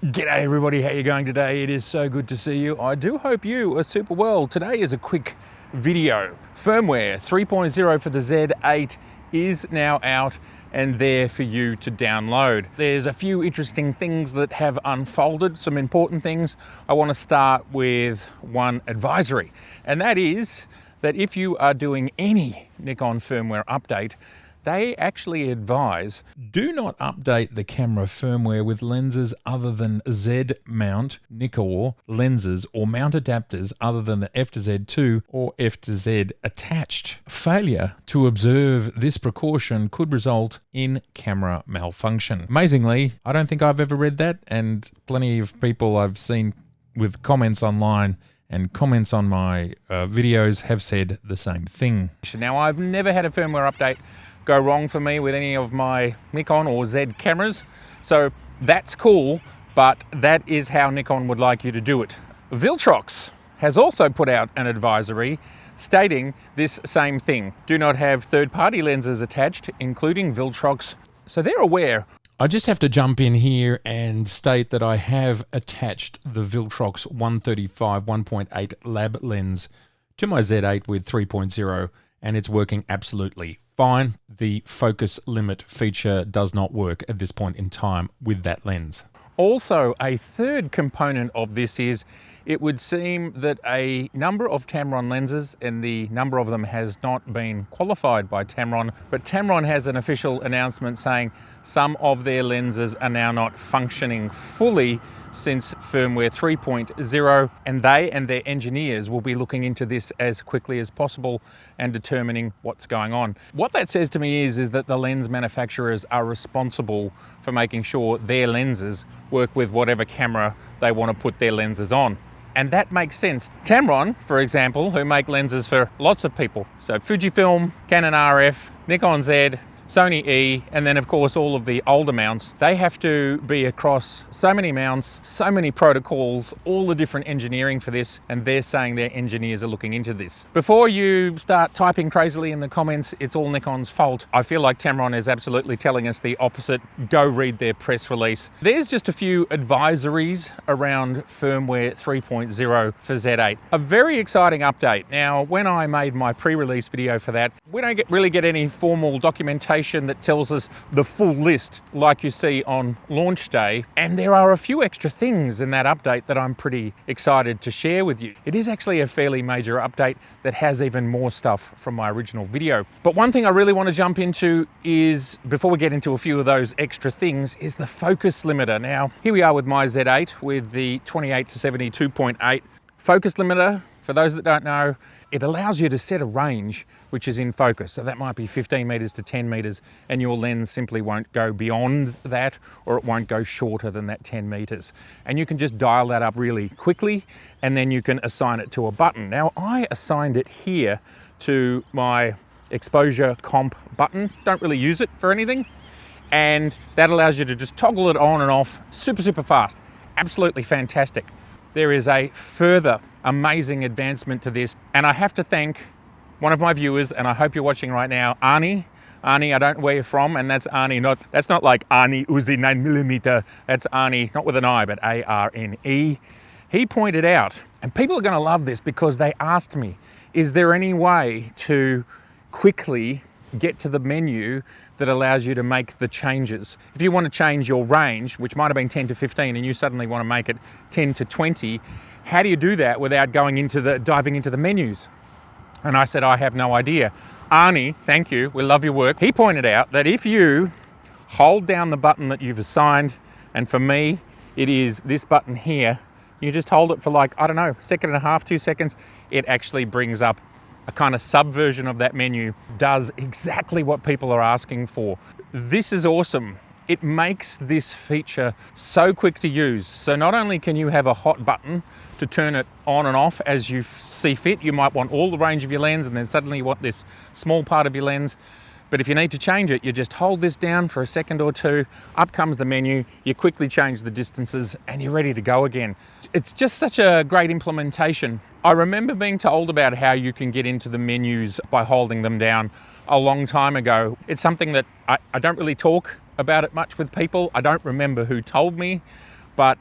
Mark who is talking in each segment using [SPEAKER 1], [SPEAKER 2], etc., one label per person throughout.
[SPEAKER 1] G'day everybody, how you going today? It is so good to see you. I do hope you are super well. Today is a quick video. Firmware 3.0 for the Z8 is now out and there for you to download. There's a few interesting things that have unfolded, some important things. I want to start with one advisory, and that is that if you are doing any Nikon firmware update, they actually advise, do not update the camera firmware with lenses other than Z mount Nikon lenses or mount adapters other than the F to Z2 or F to Z attached. Failure to observe this precaution could result in camera malfunction. Amazingly, I don't think I've ever read that, and plenty of people I've seen with comments online and comments on my videos have said the same thing. Now, I've never had a firmware update go wrong for me with any of my Nikon or Z cameras, so that's cool, but that is how Nikon would like you to do it. Viltrox has also put out an advisory stating this same thing. Do not have third-party lenses attached, including Viltrox, so they're aware. I just have to jump in here and state that I have attached the Viltrox 135 1.8 lab lens to my Z8 with 3.0, and it's working absolutely fine. The focus limit feature does not work at this point in time with that lens. Also, a third component of this is it would seem that a number of Tamron lenses, and the number of them has not been qualified by Tamron, but Tamron has an official announcement saying some of their lenses are now not functioning fully since firmware 3.0, and they and their engineers will be looking into this as quickly as possible and determining what's going on. What that says to me is that the lens manufacturers are responsible for making sure their lenses work with whatever camera they want to put their lenses on. And that makes sense. Tamron, for example, who make lenses for lots of people, so Fujifilm, Canon RF, Nikon Z, Sony E, and then of course all of the older mounts, they have to be across so many mounts, so many protocols, all the different engineering for this, and they're saying their engineers are looking into this. Before you start typing crazily in the comments, it's all Nikon's fault, I feel like Tamron is absolutely telling us the opposite. Go read their press release. There's just a few advisories around firmware 3.0 for Z8. A very exciting update. Now, when I made my pre-release video for that, we don't really get any formal documentation that tells us the full list like you see on launch day, and there are a few extra things in that update that I'm pretty excited to share with you. It is actually a fairly major update that has even more stuff from my original video. But one thing I really want to jump into is, before we get into a few of those extra things, is the focus limiter. Now, here we are with my Z8 with the 28 to 70 2.8 focus limiter. For those that don't know, it allows you to set a range which is in focus. So that might be 15 meters to 10 meters, and your lens simply won't go beyond that, or it won't go shorter than that 10 meters. And you can just dial that up really quickly, and then you can assign it to a button. Now, I assigned it here to my exposure comp button. Don't really use it for anything. And that allows you to just toggle it on and off super fast. Absolutely fantastic. There is a further amazing advancement to this, and I have to thank one of my viewers, and I hope you're watching right now, Arne. Arne, I don't know where you're from, and that's Arne, that's not like Arne Uzi 9mm, that's Arne, not with an I, but A-R-N-E. He pointed out, and people are gonna love this because they asked me, is there any way to quickly get to the menu that allows you to make the changes? If you want to change your range, which might have been 10 to 15, and you suddenly want to make it 10 to 20, how do you do that without diving into the menus? And I said, I have no idea. Arne, thank you, we love your work. He pointed out that if you hold down the button that you've assigned, and for me, it is this button here, you just hold it for like, I don't know, a second and a half, 2 seconds, it actually brings up a kind of subversion of that menu, does exactly what people are asking for. This is awesome. It makes this feature so quick to use. So not only can you have a hot button to turn it on and off as you see fit, you might want all the range of your lens, and then suddenly you want this small part of your lens. But if you need to change it, you just hold this down for a second or two, up comes the menu, you quickly change the distances, and you're ready to go again. It's just such a great implementation. I remember being told about how you can get into the menus by holding them down a long time ago. It's something that I don't really talk about it much with people. I don't remember who told me, but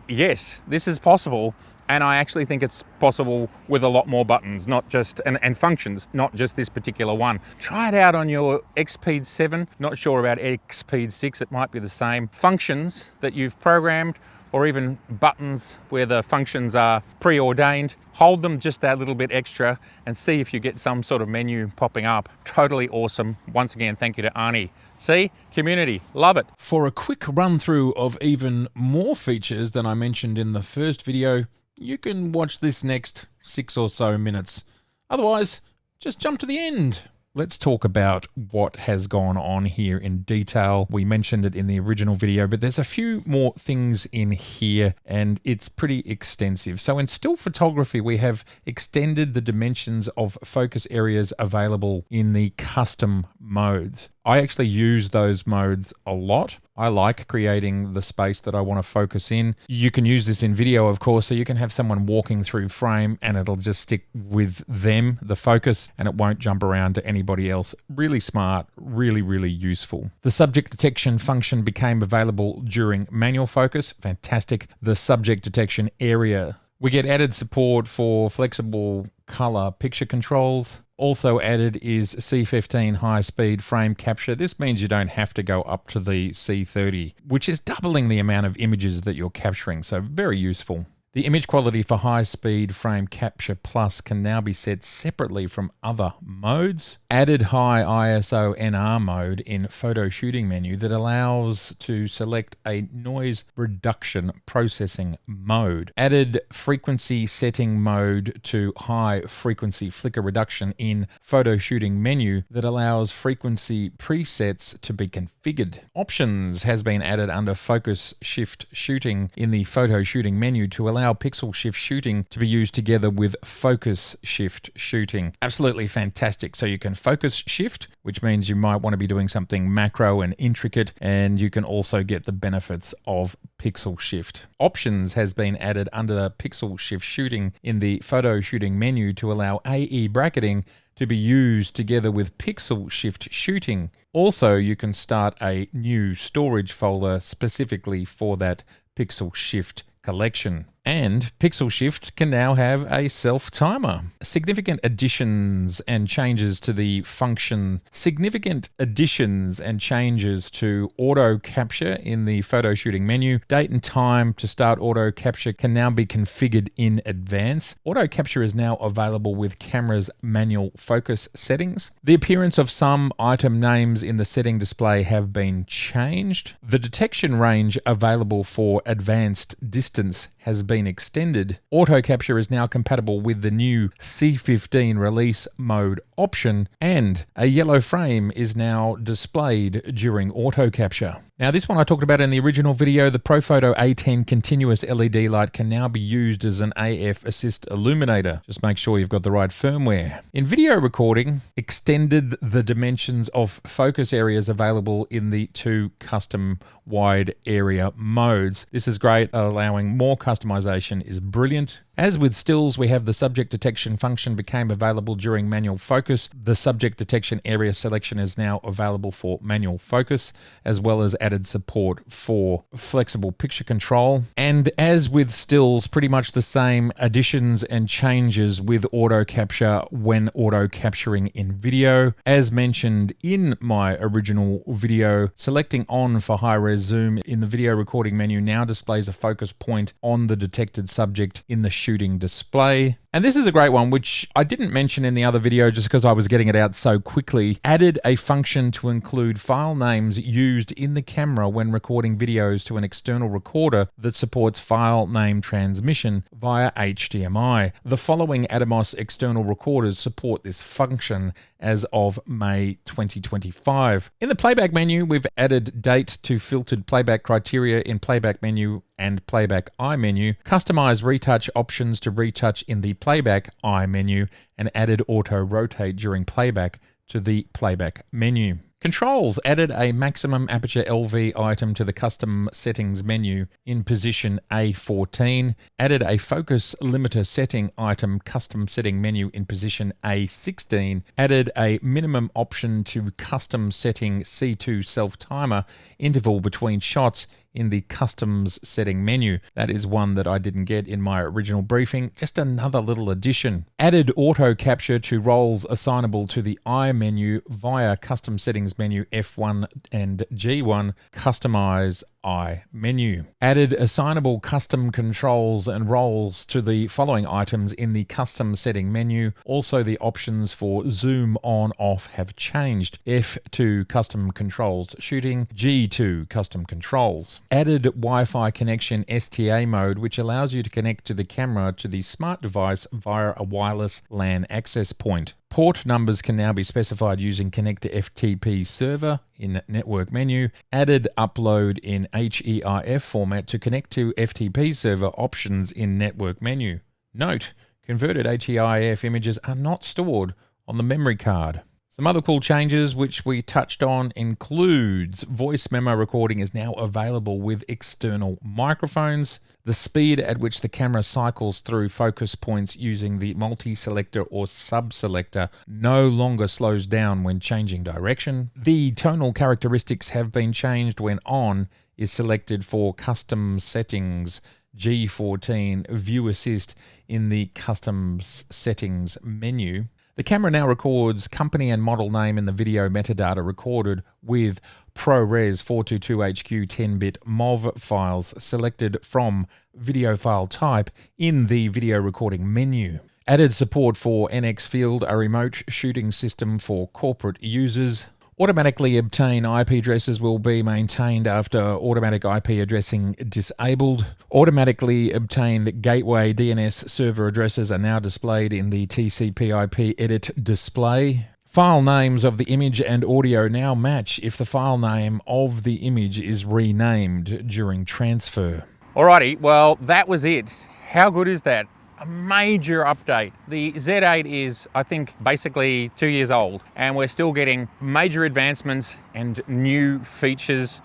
[SPEAKER 1] yes, this is possible. And I actually think it's possible with a lot more buttons, not just, and functions, not just this particular one. Try it out on your Xpeed 7. Not sure about Xpeed 6, it might be the same. Functions that you've programmed, or even buttons where the functions are preordained, hold them just that little bit extra and see if you get some sort of menu popping up. Totally awesome. Once again, thank you to Arne. See, community, love it. For a quick run through of even more features than I mentioned in the first video, you can watch this next 6 or so minutes. Otherwise, just jump to the end. Let's talk about what has gone on here in detail. We mentioned it in the original video, but there's a few more things in here and it's pretty extensive. So in still photography, we have extended the dimensions of focus areas available in the custom modes. I actually use those modes a lot. I like creating the space that I want to focus in. You can use this in video, of course, so you can have someone walking through frame and it'll just stick with them, the focus, and it won't jump around to anybody else. Really smart, really, really useful. The subject detection function became available during manual focus. Fantastic. The subject detection area. We get added support for flexible color picture controls. Also added is C15 high-speed frame capture. This means you don't have to go up to the C30, which is doubling the amount of images that you're capturing, so very useful. The image quality for high-speed frame capture plus can now be set separately from other modes. Added high ISO NR mode in photo shooting menu that allows to select a noise reduction processing mode. Added frequency setting mode to high frequency flicker reduction in photo shooting menu that allows frequency presets to be configured. Options has been added under focus shift shooting in the photo shooting menu to allow pixel shift shooting to be used together with focus shift shooting. Absolutely fantastic. So you can focus shift, which means you might want to be doing something macro and intricate, and you can also get the benefits of pixel shift. Options has been added under the pixel shift shooting in the photo shooting menu to allow AE bracketing to be used together with pixel shift shooting. Also, you can start a new storage folder specifically for that pixel shift collection. And Pixel Shift can now have a self-timer. Significant additions and changes to the function. Significant additions and changes to auto capture in the photo shooting menu. Date and time to start auto capture can now be configured in advance. Auto capture is now available with camera's manual focus settings. The appearance of some item names in the setting display have been changed. The detection range available for advanced distance has been extended. Auto capture is now compatible with the new C15 release mode option, and a yellow frame is now displayed during auto capture. Now this one I talked about in the original video. The Profoto A10 continuous LED light can now be used as an AF assist illuminator. Just make sure you've got the right firmware. In video recording, extended the dimensions of focus areas available in the 2 custom wide area modes. This is great, allowing more customization is brilliant. As with stills, we have the subject detection function became available during manual focus. The subject detection area selection is now available for manual focus, as well as added support for flexible picture control. And as with stills, pretty much the same additions and changes with auto capture when auto capturing in video. As mentioned in my original video, selecting on for high-res zoom in the video recording menu now displays a focus point on the detected subject in the shooting display. And this is a great one, which I didn't mention in the other video just because I was getting it out so quickly. Added a function to include file names used in the camera when recording videos to an external recorder that supports file name transmission via HDMI. The following Atomos external recorders support this function as of May 2025. In the playback menu, we've added date to filtered playback criteria in playback menu and playback eye menu, customize retouch options to retouch in the playback eye menu, and added auto rotate during playback to the playback menu. Controls added a maximum aperture LV item to the custom settings menu in position A14, added a focus limiter setting item custom setting menu in position A16, added a minimum option to custom setting C2 self timer interval between shots in the customs setting menu. That is one that I didn't get in my original briefing. Just another little addition. Added auto capture to roles assignable to the I menu via custom settings menu F1 and G1. Customize I menu. Added assignable custom controls and roles to the following items in the custom setting menu. Also, the options for zoom on off have changed. F2 custom controls shooting, G2 custom controls. Added Wi-Fi connection STA mode, which allows you to connect to the camera to the smart device via a wireless LAN access point. Port numbers can now be specified using connect to FTP server in network menu. Added upload in HEIF format to connect to FTP server options in network menu. Note, converted HEIF images are not stored on the memory card. Some other cool changes which we touched on includes voice memo recording is now available with external microphones. The speed at which the camera cycles through focus points using the multi-selector or sub-selector no longer slows down when changing direction. The tonal characteristics have been changed when on is selected for custom settings. G14 view assist in the custom settings menu. The camera now records company and model name in the video metadata recorded with ProRes 422HQ 10-bit MOV files selected from video file type in the video recording menu. Added support for NX Field, a remote shooting system for corporate users. Automatically obtained IP addresses will be maintained after automatic IP addressing disabled. Automatically obtained gateway DNS server addresses are now displayed in the TCP/IP edit display. File names of the image and audio now match if the file name of the image is renamed during transfer. Alrighty, well, that was it. How good is that? A major update. The Z8 is, I think, basically 2 years old, and we're still getting major advancements and new features.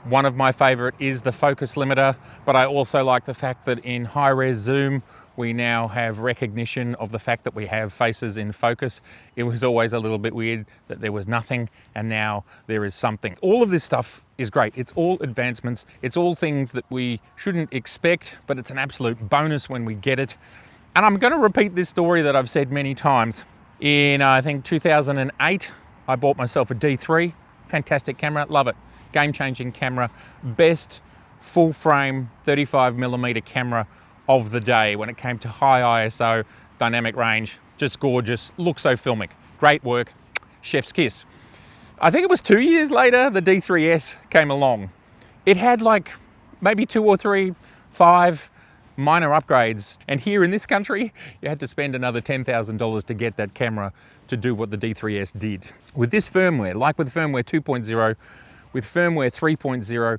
[SPEAKER 1] One of my favorite is the focus limiter, but I also like the fact that in high-res zoom, we now have recognition of the fact that we have faces in focus. It was always a little bit weird that there was nothing, and now there is something. All of this stuff is great. It's all advancements. It's all things that we shouldn't expect, but it's an absolute bonus when we get it. And I'm going to repeat this story that I've said many times. In, I think, 2008, I bought myself a D3. Fantastic camera, love it. Game-changing camera. Best full-frame 35mm camera of the day when it came to high ISO, dynamic range, just gorgeous, looks so filmic, great work, chef's kiss. I think it was 2 years later, the D3S came along. It had like maybe 2 or 3, 5 minor upgrades. And here in this country, you had to spend another $10,000 to get that camera to do what the D3S did. With this firmware, like with firmware 2.0, with firmware 3.0,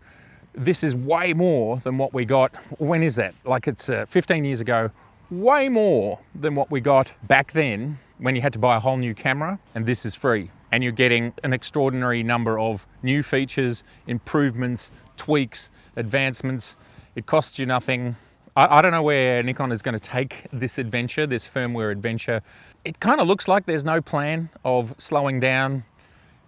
[SPEAKER 1] this is way more than what we got. When is that? Like it's 15 years ago, way more than what we got back then when you had to buy a whole new camera, and this is free. And you're getting an extraordinary number of new features, improvements, tweaks, advancements. It costs you nothing. I don't know where Nikon is going to take this adventure, this firmware adventure. It kind of looks like there's no plan of slowing down,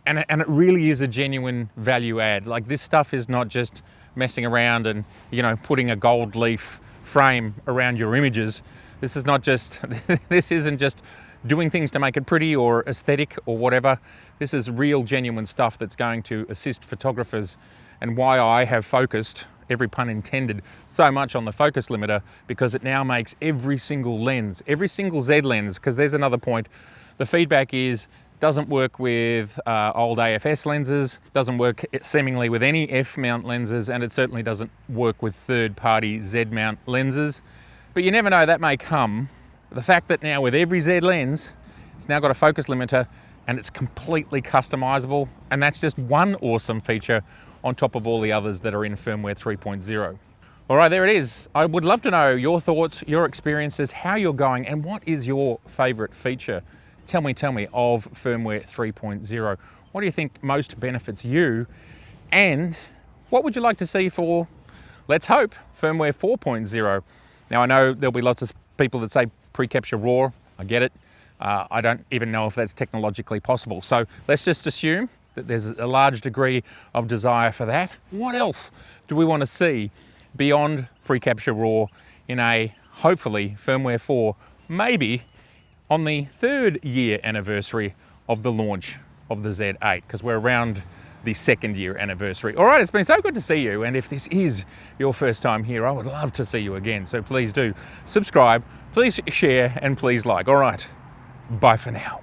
[SPEAKER 1] and it really is a genuine value add. Like, this stuff is not just messing around and, you know, putting a gold leaf frame around your images. This is not just, this isn't just doing things to make it pretty or aesthetic or whatever. This is real genuine stuff that's going to assist photographers, and why I have focused, every pun intended, so much on the focus limiter, because it now makes every single lens, every single Z lens, because there's another point. The feedback is, doesn't work with old AFS lenses, doesn't work seemingly with any F-mount lenses, and it certainly doesn't work with third-party Z-mount lenses. But you never know, that may come. The fact that now with every Z lens, it's now got a focus limiter and it's completely customizable, and that's just one awesome feature on top of all the others that are in firmware 3.0. All right, there it is. I would love to know your thoughts, your experiences, how you're going, and what is your favorite feature? Tell me of firmware 3.0. What do you think most benefits you? And what would you like to see for, let's hope, firmware 4.0? Now, I know there'll be lots of people that say pre-capture RAW. I get it. I don't even know if that's technologically possible. So let's just assume that there's a large degree of desire for that. What else do we want to see beyond pre-capture RAW in a, hopefully, firmware 4, maybe on the 3rd year anniversary of the launch of the Z8, because we're around the 2nd year anniversary. All right, it's been so good to see you, and if this is your first time here, I would love to see you again. So please do subscribe, please share, and please like. All right, bye for now.